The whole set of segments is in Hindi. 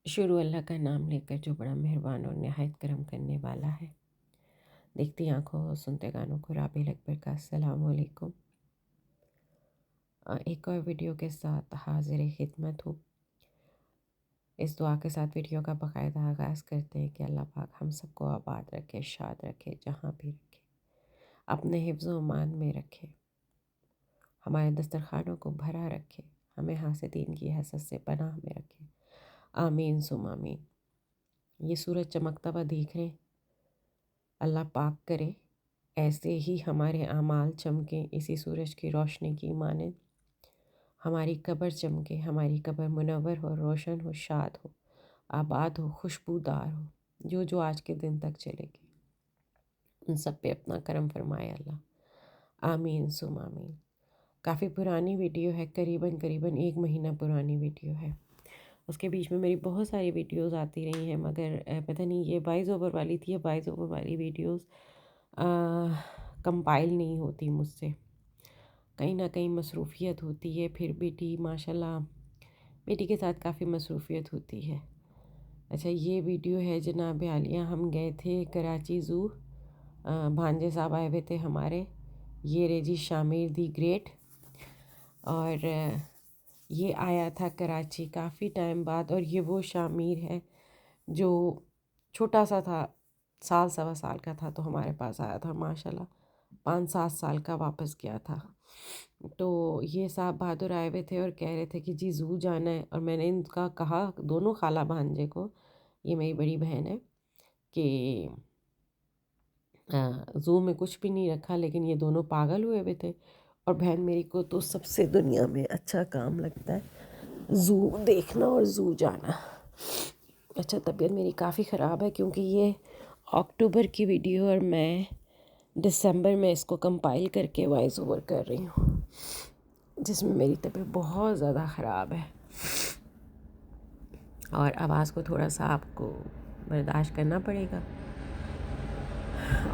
शुरू अल्लाह का नाम लेकर जो बड़ा मेहरबान और नहायत करम करने वाला है। देखती आँखों और सुनते कानों को राबिल अकबर का अस्सलाम वालेकुम। एक और वीडियो के साथ हाजिर खिदमत हूँ। इस दुआ के साथ वीडियो का बाकायदा आगाज़ करते हैं कि अल्लाह पाक हम सबको आबाद रखे, शाद रखे, जहाँ भी रखे, अपने हिफ्ज़ व मान में रखे, हमारे दस्तरखानों को भरा रखे, हमें हासिदीन की हसद से पनाह में रखे। आमीन सुम आमीन। ये सूरज चमकता हुआ देख रहे हैं, अल्लाह पाक करे ऐसे ही हमारे आमाल चमकें इसी सूरज की रोशनी की मानंद। हमारी कब्र चमके, हमारी कब्र मुनव्वर हो, रोशन हो, शाद हो, आबाद हो, खुशबूदार हो, जो जो आज के दिन तक चलेगी उन सब पे अपना करम फरमाए अल्लाह। आमीन सुम आमीन। काफ़ी पुरानी वीडियो है, करीबन करीबन 1 महीना पुरानी वीडियो है। उसके बीच में मेरी बहुत सारी वीडियोस आती रही हैं, मगर पता नहीं ये वॉइस ओवर वाली थी या वॉइस ओवर वाली वीडियोस कंपाइल नहीं होती मुझसे, कहीं ना कहीं मसरूफ़ियत होती है। फिर बेटी माशाल्लाह, बेटी के साथ काफ़ी मसरूफ़ियत होती है। अच्छा, ये वीडियो है जनाब आलिया, हम गए थे कराची ज़ू, भांजे साहब आए हुए थे हमारे, ये रेजी शामिर दी ग्रेट, और ये आया था कराची काफ़ी टाइम बाद। और ये वो शामिर है जो छोटा सा था, साल सवा साल का था तो हमारे पास आया था, माशाल्लाह 5-7 साल का वापस गया था। तो ये साहब बहादुर आए हुए थे और कह रहे थे कि जी ज़ू जाना है। और मैंने इनका कहा, दोनों खाला भांजे को, ये मेरी बड़ी बहन है, कि ज़ू में कुछ भी नहीं रखा, लेकिन ये दोनों पागल हुए हुए थे। और बहन मेरी को तो सबसे दुनिया में अच्छा काम लगता है ज़ू देखना और ज़ू जाना। अच्छा, तबीयत मेरी काफ़ी ख़राब है क्योंकि ये अक्टूबर की वीडियो और मैं दिसंबर में इसको कंपाइल करके वॉइस ओवर कर रही हूँ, जिसमें मेरी तबीयत बहुत ज़्यादा ख़राब है और आवाज़ को थोड़ा सा आपको बर्दाश्त करना पड़ेगा।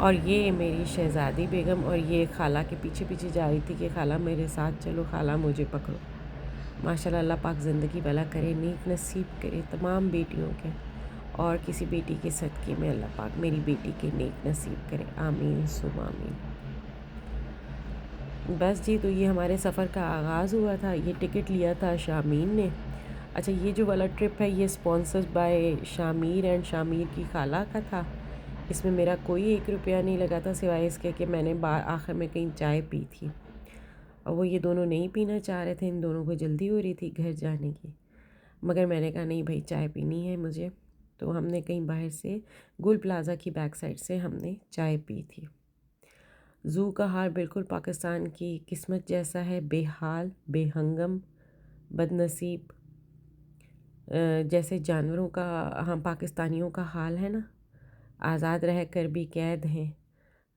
और ये मेरी शहज़ादी बेगम और ये खाला के पीछे पीछे जा रही थी कि खाला मेरे साथ चलो, खाला मुझे पकड़ो। माशाल्लाह, अल्लाह पाक ज़िंदगी भला करे, नेक नसीब करे तमाम बेटियों के, और किसी बेटी के सदक़े में अल्लाह पाक मेरी बेटी के नेक नसीब करे। आमीन सुम आमीन। बस जी, तो ये हमारे सफ़र का आगाज़ हुआ था। ये टिकट लिया था शामीन ने। अच्छा, ये जो वाला ट्रिप है ये sponsored by Shamir and Shamir की खाला का था। इसमें मेरा कोई 1 रुपया नहीं लगा था, सिवाय इसके कि मैंने आखिर में कहीं चाय पी थी, और वो ये दोनों नहीं पीना चाह रहे थे, इन दोनों को जल्दी हो रही थी घर जाने की। मगर मैंने कहा नहीं भाई, चाय पीनी है मुझे। तो हमने कहीं बाहर से गुल प्लाज़ा की बैक साइड से हमने चाय पी थी। ज़ू का हाल बिल्कुल पाकिस्तान की किस्मत जैसा है, बेहाल, बेहंगम, बदनसीब। जैसे जानवरों का, हम पाकिस्तानियों का हाल है ना, आज़ाद रह कर भी कैद हैं,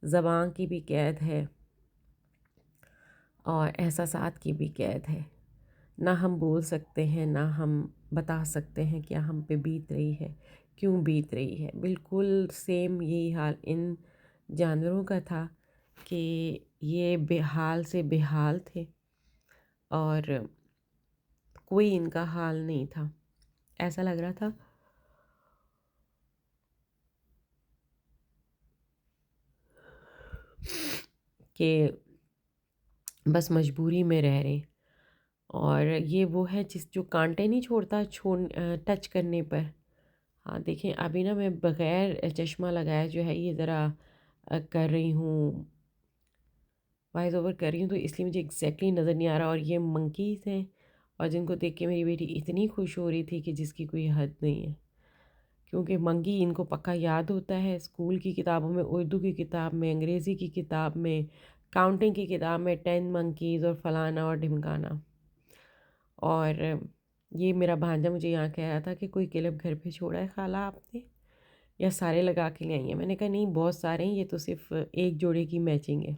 ज़बान की भी कैद है और एहसासात की भी कैद है। ना हम बोल सकते हैं, ना हम बता सकते हैं क्या हम पे बीत रही है, क्यों बीत रही है। बिल्कुल सेम यही हाल इन जानवरों का था कि ये बेहाल से बेहाल थे और कोई इनका हाल नहीं था। ऐसा लग रहा था कि बस मजबूरी में रह रहे। और ये वो है जिस जो कांटे नहीं छोड़ता टच करने पर। हाँ देखें, अभी ना मैं बग़ैर चश्मा लगाए जो है ये ज़रा कर रही हूँ, वॉइस ओवर कर रही हूँ, तो इसलिए मुझे एग्जैक्टली नज़र नहीं आ रहा। और ये मंकीज़ हैं, और जिनको देख के मेरी बेटी इतनी खुश हो रही थी कि जिसकी कोई हद नहीं है, क्योंकि मंकी इनको पक्का याद होता है। स्कूल की किताबों में, उर्दू की किताब में, अंग्रेज़ी की किताब में, काउंटिंग की किताब में 10 मंकीज़ और फलाना और ढिमकाना। और ये मेरा भांजा मुझे यहाँ कह रहा था कि कोई क्लिप घर पे छोड़ा है खाला आपने, या सारे लगा के ले आई हैं। मैंने कहा नहीं, बहुत सारे हैं, ये तो सिर्फ एक जोड़े की मैचिंग है।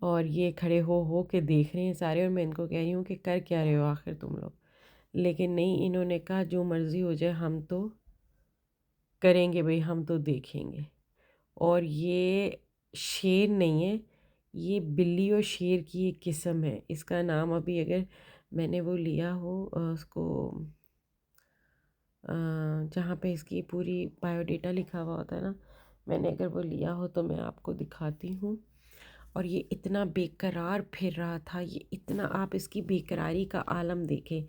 और ये खड़े हो के देख रहे हैं सारे, और मैं इनको कह रही हूँ कि कर क्या रहे हो आखिर तुम लोग। लेकिन नहीं, इन्होंने कहा जो मर्ज़ी हो जाए, हम तो करेंगे भाई, हम तो देखेंगे। और ये शेर नहीं है, ये बिल्ली और शेर की एक किस्म है। इसका नाम अभी अगर मैंने वो लिया हो उसको जहाँ पे इसकी पूरी बायोडेटा लिखा हुआ होता है ना, मैंने अगर वो लिया हो तो मैं आपको दिखाती हूँ। और ये इतना बेकरार फिर रहा था, ये इतना, आप इसकी बेकरारी का आलम देखें।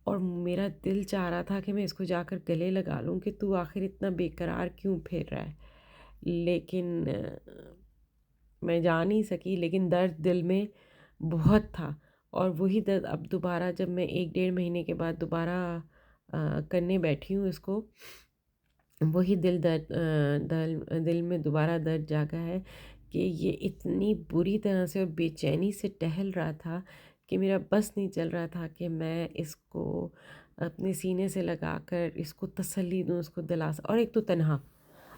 और मेरा दिल चाह रहा था कि मैं इसको जाकर गले लगा लूँ कि तू आखिर इतना बेकरार क्यों फिर रहा है। लेकिन मैं जा नहीं सकी, लेकिन दर्द दिल में बहुत था। और वही दर्द अब दोबारा जब मैं 1 डेढ़ महीने के बाद दोबारा करने बैठी हूँ इसको, वही दिल में दोबारा दर्द जागा है कि ये इतनी बुरी तरह से और बेचैनी से टहल रहा था कि मेरा बस नहीं चल रहा था कि मैं इसको अपने सीने से लगाकर इसको तसल्ली दूँ, इसको और एक तो तन्हा,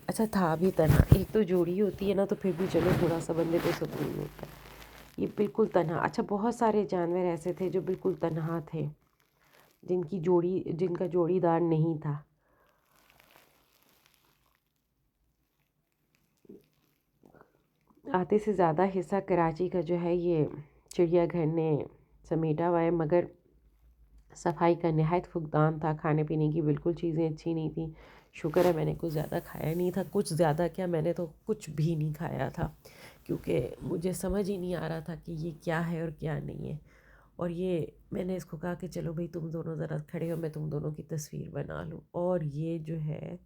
अच्छा था अभी तन्हा, एक तो जोड़ी होती है ना तो फिर भी चलो थोड़ा सा बंदे को सुकून होता है। ये बिल्कुल तन्हा, अच्छा बहुत सारे जानवर ऐसे थे जो बिल्कुल तन्हा थे, जिनका जोड़ीदार नहीं था। आधे से ज़्यादा हिस्सा कराची का जो है ये चिड़ियाघर ने समेटा हुआ है, मगर सफाई का नहायत फुकदान था, खाने पीने की बिल्कुल चीज़ें अच्छी नहीं थी। शुक्र है मैंने कुछ ज़्यादा खाया नहीं था, कुछ ज़्यादा क्या, मैंने तो कुछ भी नहीं खाया था, क्योंकि मुझे समझ ही नहीं आ रहा था कि ये क्या है और क्या नहीं है। और ये मैंने इसको कहा कि चलो भाई तुम दोनों ज़रा खड़े हो, मैं तुम दोनों की तस्वीर बना लूँ। और ये जो है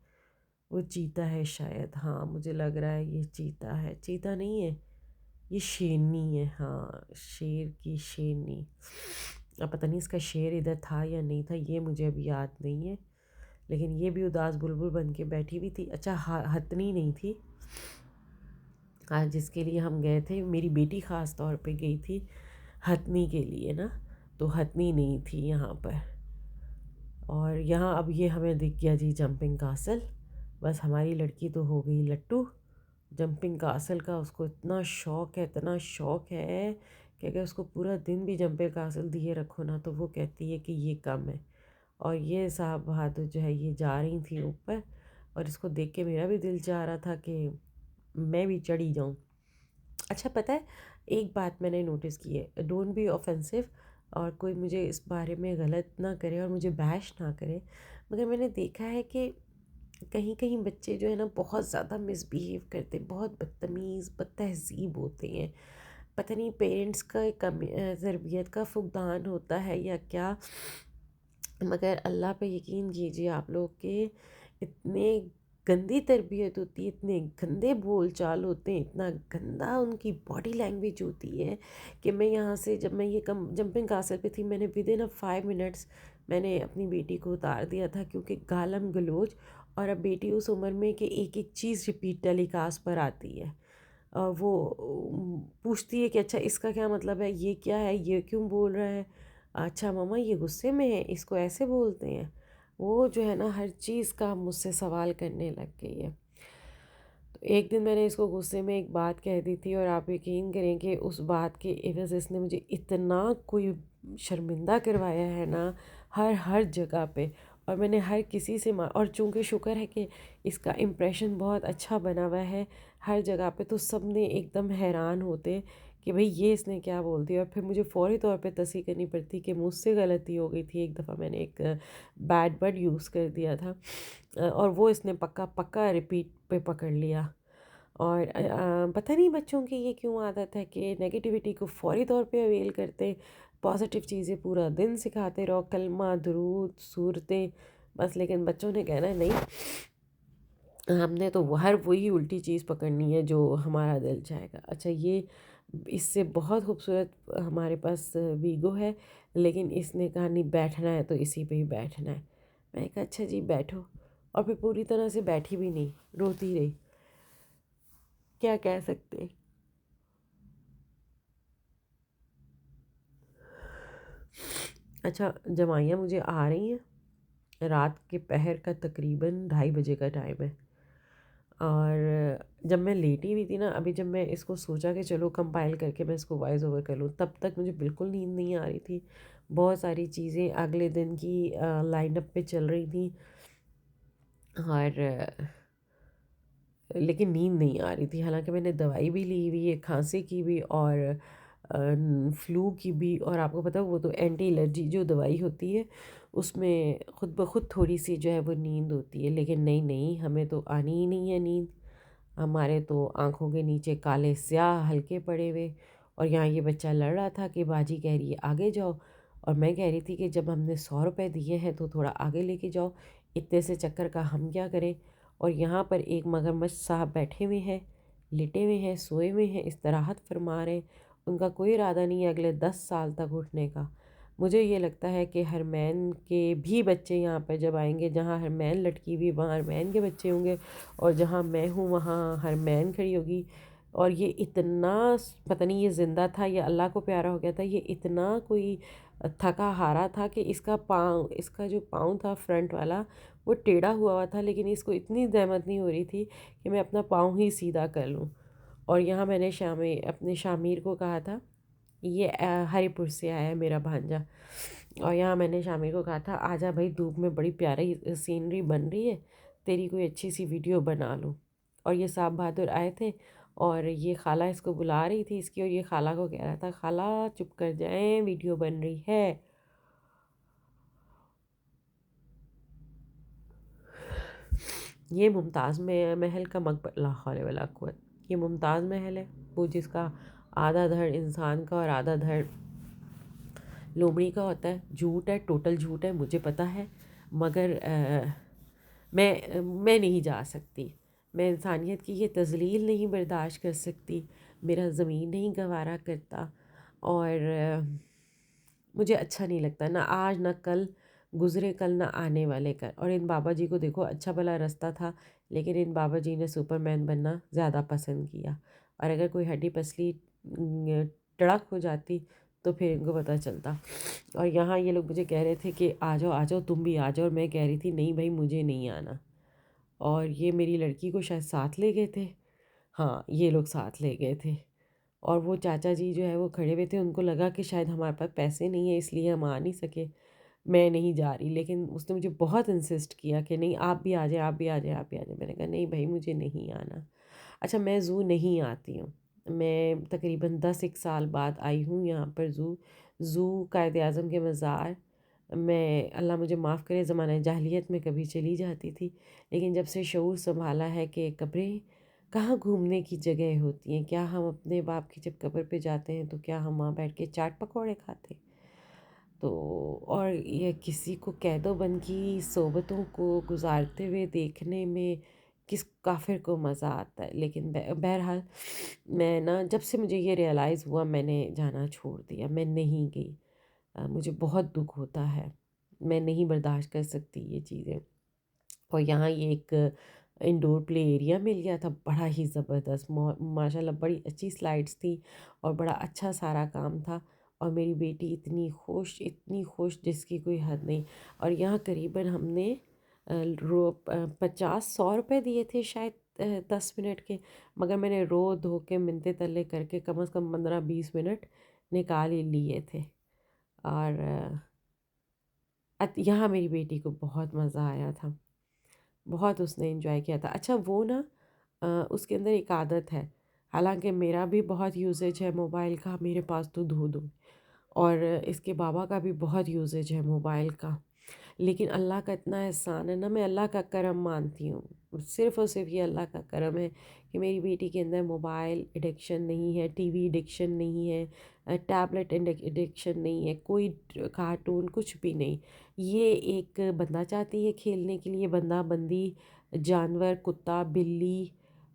वो चीता है शायद, हाँ मुझे लग रहा है ये चीता है, चीता नहीं है, ये शेरनी है, हाँ शेर की शेरनी। अब पता नहीं इसका शेर इधर था या नहीं था, ये मुझे अभी याद नहीं है। लेकिन ये भी उदास बुलबुल बन के बैठी हुई थी। अच्छा हथनी नहीं थी, आज जिसके लिए हम गए थे, मेरी बेटी ख़ास तौर पे गई थी हथनी के लिए ना, तो हथनी नहीं थी यहाँ पर। और यहाँ अब ये हमें दिख गया जी जंपिंग कासल। बस हमारी लड़की तो हो गई लट्टू जंपिंग कासल का, उसको इतना शौक़ है, इतना शौक़ है कि अगर उसको पूरा दिन भी जंपिंग कासल दिए रखो ना तो वो कहती है कि ये कम है। और ये साहब बहादुर जो है ये जा रही थी ऊपर, और इसको देख के मेरा भी दिल चाह रहा था कि मैं भी चढ़ी जाऊँ। अच्छा पता है, एक बात मैंने नोटिस की है, डोंट बी ऑफेंसिव, और कोई मुझे इस बारे में गलत ना करे और मुझे बैश ना करे, मगर मैंने देखा है कि कहीं कहीं बच्चे जो है ना बहुत ज़्यादा मिसबिहेव करते हैं, बहुत बदतमीज़ बदतहज़ीब होते हैं। पता नहीं पेरेंट्स का तरबियत का फुकदान होता है या क्या, मगर अल्लाह पे यकीन कीजिए आप लोग के इतने गंदी तरबियत होती है, इतने गंदे बोल चाल होते हैं, इतना गंदा उनकी बॉडी लैंग्वेज होती है कि मैं यहाँ से जब मैं ये कम जंपिंग कासल पे थी, मैंने विद इन 5 मिनट्स मैंने अपनी बेटी को उतार दिया था, क्योंकि गालम गलोच। और अब बेटी उस उम्र में कि एक एक चीज़ रिपीट टेलीकास्ट पर आती है, और वो पूछती है कि अच्छा इसका क्या मतलब है, ये क्या है, ये क्यों बोल रहा है, अच्छा मम्मा ये गुस्से में है, इसको ऐसे बोलते हैं। वो जो है ना हर चीज़ का मुझसे सवाल करने लग गई है। तो एक दिन मैंने इसको गुस्से में एक बात कह दी थी, और आप यकीन करें कि उस बात के एवज़ इसने मुझे इतना कोई शर्मिंदा करवाया है ना, हर हर जगह पे। और मैंने हर किसी से और चूँकि शुक्र है कि इसका इम्प्रेशन बहुत अच्छा बना हुआ है हर जगह पे, तो सब ने एकदम हैरान होते कि भाई ये इसने क्या बोल दिया। और फिर मुझे फ़ौरी तौर पे तस्दीक करनी पड़ती कि मुझसे गलती हो गई थी, एक दफ़ा मैंने एक बैड वर्ड यूज़ कर दिया था, और वो इसने पक्का पक्का रिपीट पे पकड़ लिया। और पता नहीं बच्चों की ये क्यों आदत है कि नेगेटिविटी को फ़ौरी तौर पे अवेल करते, पॉजिटिव चीज़ें पूरा दिन सिखाते रहो, कलमा दुरूद सूरतें बस। लेकिन बच्चों ने कहना है नहीं, हमने तो हर वही उल्टी चीज़ पकड़नी है जो हमारा दिल चाहेगा। अच्छा ये इससे बहुत खूबसूरत हमारे पास वीगो है, लेकिन इसने कहा नहीं बैठना है तो इसी पे ही बैठना है। मैंने कहा अच्छा जी बैठो, और फिर पूरी तरह से बैठी भी नहीं, रोती रही, क्या कह सकते। अच्छा जमाइयाँ मुझे आ रही हैं, रात के पहर का तकरीबन 2:30 बजे का टाइम है। और जब मैं लेटी हुई थी ना, अभी जब मैं इसको सोचा कि चलो कंपाइल करके मैं इसको वॉइस ओवर कर लूँ, तब तक मुझे बिल्कुल नींद नहीं आ रही थी। बहुत सारी चीज़ें अगले दिन की लाइनअप पे चल रही थी, और लेकिन नींद नहीं आ रही थी। हालांकि मैंने दवाई भी ली हुई है खांसी की भी, और फ्लू की भी। और आपको पता है वो तो एंटी एलर्जी जो दवाई होती है उसमें खुद ब खुद थोड़ी सी जो है वो नींद होती है, लेकिन नहीं नहीं, हमें तो आनी ही नहीं है नींद। हमारे तो आंखों के नीचे काले स्याह हल्के पड़े हुए। और यहाँ ये बच्चा लड़ रहा था कि बाजी कह रही है आगे जाओ, और मैं कह रही थी कि जब हमने 100 रुपये दिए हैं तो थोड़ा आगे लेके जाओ, इतने से चक्कर का हम क्या करें। और यहाँ पर एक मगरमच्छ साहब बैठे हुए हैं, लेटे हुए हैं, सोए हुए हैं, इस्तराहत फरमा रहे हैं। उनका कोई इरादा नहीं है अगले 10 साल तक उठने का। मुझे ये लगता है कि हरमैन के भी बच्चे यहाँ पर जब आएंगे, जहाँ हरमैन लटकी हुई वहाँ हरमैन के बच्चे होंगे, और जहाँ मैं हूँ वहाँ हरमैन खड़ी होगी। और ये इतना पता नहीं ये ज़िंदा था या अल्लाह को प्यारा हो गया था, ये इतना कोई थका हारा था कि इसका जो पाँव था फ्रंट वाला वो टेढ़ा हुआ हुआ था, लेकिन इसको इतनी ज़हमत नहीं हो रही थी कि मैं अपना पाँव ही सीधा कर लूँ। और यहाँ मैंने अपने शामिर को कहा था, ये हरिपुर से आया है मेरा भांजा। और यहाँ मैंने शामिर को कहा था आजा भाई, धूप में बड़ी प्यारी सीनरी बन रही है, तेरी कोई अच्छी सी वीडियो बना लूँ। और ये साहब बहादुर आए थे, और ये खाला इसको बुला रही थी इसकी, और ये खाला को कह रहा था खाला चुप कर जाएं, वीडियो बन रही है। ये मुमताज़ में महल का मकबरा, ला हौले वला कुव्वत। ये मुमताज़ महल है, वो जिसका आधा धड़ इंसान का और आधा धड़ लोमड़ी का होता है। झूठ है, टोटल झूठ है, मुझे पता है, मगर मैं नहीं जा सकती। मैं इंसानियत की ये तज़लील नहीं बर्दाश्त कर सकती, मेरा ज़मीन नहीं गवारा करता। और मुझे अच्छा नहीं लगता, ना आज ना कल, गुज़रे कल ना आने वाले कल। और इन बाबा जी को देखो, अच्छा भला रास्ता था, लेकिन इन बाबा जी ने सुपरमैन बनना ज़्यादा पसंद किया। और अगर कोई हड्डी पसली टड़क हो जाती तो फिर इनको पता चलता। और यहाँ ये लोग मुझे कह रहे थे कि आ जाओ तुम भी आ जाओ, और मैं कह रही थी नहीं भाई मुझे नहीं आना। और ये मेरी लड़की को शायद साथ ले गए थे, हाँ ये लोग साथ ले गए थे। और वो चाचा जी जो है वो खड़े हुए थे, उनको लगा कि शायद हमारे पास पैसे नहीं है इसलिए हम आ नहीं सके, मैं नहीं जा रही। लेकिन उसने मुझे बहुत इंसिस्ट किया कि नहीं आप भी आ जाए, आप भी आ जाए, आप भी आ जाए। मैंने कहा नहीं भाई मुझे नहीं आना। अच्छा मैं ज़ू नहीं आती हूँ, मैं तकरीबन 10 एक साल बाद आई हूँ यहाँ पर ज़ू। ज़ू कायद आज़म के मज़ार, मैं अल्लाह मुझे माफ़ करे ज़माना जाहिलियत में कभी चली जाती थी, लेकिन जब से शऊर संभाला है कि कब्रें कहाँ घूमने की जगह होती हैं, क्या हम अपने बाप की जब कब्र पे जाते हैं तो क्या हम वहाँ बैठ के चाट पकौड़े खाते। तो और ये किसी को कैदोबंद की सोबतों को गुजारते हुए देखने में किस काफिर को मज़ा आता है। लेकिन बहरहाल मैं ना, जब से मुझे ये रियलाइज़ हुआ मैंने जाना छोड़ दिया, मैं नहीं गई। मुझे बहुत दुख होता है, मैं नहीं बर्दाश्त कर सकती ये चीज़ें। और यहाँ ये एक इंडोर प्ले एरिया मिल गया था, बड़ा ही ज़बरदस्त, माशाल्लाह बड़ी अच्छी स्लाइड्स थी और बड़ा अच्छा सारा काम था। और मेरी बेटी इतनी खुश जिसकी कोई हद नहीं। और यहाँ करीबन हमने 50-100 रुपये दिए थे शायद 10 मिनट के, मगर मैंने रो धो के मिन्नतें तरले करके कम से कम 15-20 मिनट निकाल ही लिए थे। और यहाँ मेरी बेटी को बहुत मज़ा आया था, बहुत उसने एंजॉय किया था। अच्छा वो ना उसके अंदर एक आदत है, हालांकि मेरा भी बहुत यूसेज है मोबाइल का, मेरे पास तो धो दो, और इसके बाबा का भी बहुत यूसेज है मोबाइल का। लेकिन अल्लाह का इतना एहसान है ना, मैं अल्लाह का करम मानती हूँ, सिर्फ़ और सिर्फ ये अल्लाह का करम है कि मेरी बेटी के अंदर मोबाइल एडिक्शन नहीं है, टीवी एडिक्शन नहीं है, टैबलेट एडिक्शन नहीं है, कोई कार्टून कुछ भी नहीं। ये एक बंदा चाहती है खेलने के लिए, बंदा बंदी जानवर कुत्ता बिल्ली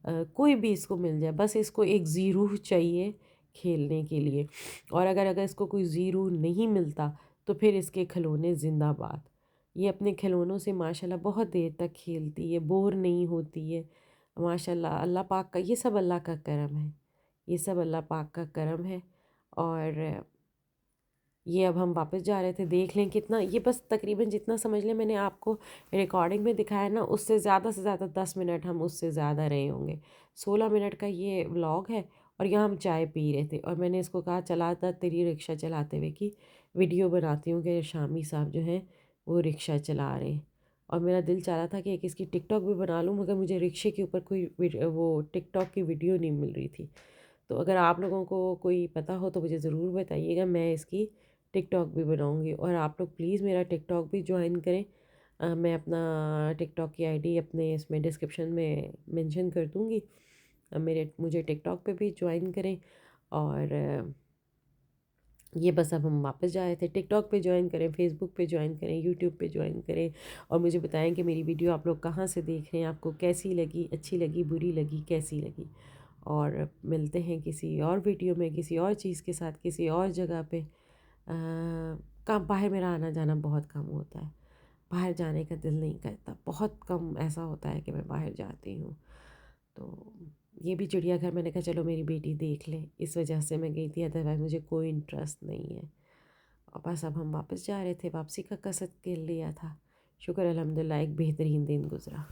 कोई भी इसको मिल जाए, बस इसको एक ज़ीरू चाहिए खेलने के लिए। और अगर अगर इसको कोई ज़ीरू नहीं मिलता तो फिर इसके खिलौने ज़िंदाबाद। ये अपने खिलौनों से माशाल्लाह बहुत देर तक खेलती है, बोर नहीं होती है माशाल्लाह। अल्लाह पाक का ये सब अल्लाह का करम है, ये सब अल्लाह पाक का करम है। और ये अब हम वापस जा रहे थे, देख लें कितना, ये बस तकरीबन जितना समझ लें मैंने आपको रिकॉर्डिंग में दिखाया ना, उससे ज़्यादा से ज़्यादा 10 मिनट हम उससे ज़्यादा रहे होंगे। 16 मिनट का ये व्लॉग है। और यहाँ हम चाय पी रहे थे और मैंने इसको कहा चलाता तेरी रिक्शा चलाते हुए की वीडियो बनाती हूँ कि शामी साहब जो हैं वो रिक्शा चला रहे हैं। और मेरा दिल चाह रहा था कि एक इसकी टिकटॉक भी बना लूँ, मगर मुझे रिक्शे के ऊपर कोई वो टिकटॉक की वीडियो नहीं मिल रही थी। तो अगर आप लोगों को कोई पता हो तो मुझे ज़रूर बताइएगा, मैं इसकी टिकटॉक भी बनाऊँगी। और आप लोग प्लीज़ मेरा टिकटॉक भी ज्वाइन करें। मैं अपना टिकटॉक की आईडी अपने इसमें डिस्क्रिप्शन में मेंशन कर दूँगी। मेरे मुझे टिकटॉक पे भी ज्वाइन करें। और ये बस अब हम वापस जा रहे थे, टिकटॉक पे ज्वाइन करें, फेसबुक पे ज्वाइन करें, यूट्यूब पे ज्वाइन करें। और मुझे बताएं कि मेरी वीडियो आप लोग कहाँ से देख रहे हैं, आपको कैसी लगी, अच्छी लगी, बुरी लगी, कैसी लगी। और मिलते हैं किसी और वीडियो में, किसी और चीज़ के साथ, किसी और जगह पे। कम बाहर मेरा आना जाना बहुत कम होता है, बाहर जाने का दिल नहीं करता, बहुत कम ऐसा होता है कि मैं बाहर जाती हूँ। तो ये भी चिड़ियाघर मैंने कहा चलो मेरी बेटी देख ले, इस वजह से मैं गई थी, अदरवाइज़ मुझे कोई इंटरेस्ट नहीं है। और बस अब हम वापस जा रहे थे, वापसी का कसद कर लिया था। शुक्र अल्हम्दुलिल्लाह एक बेहतरीन दिन गुज़रा।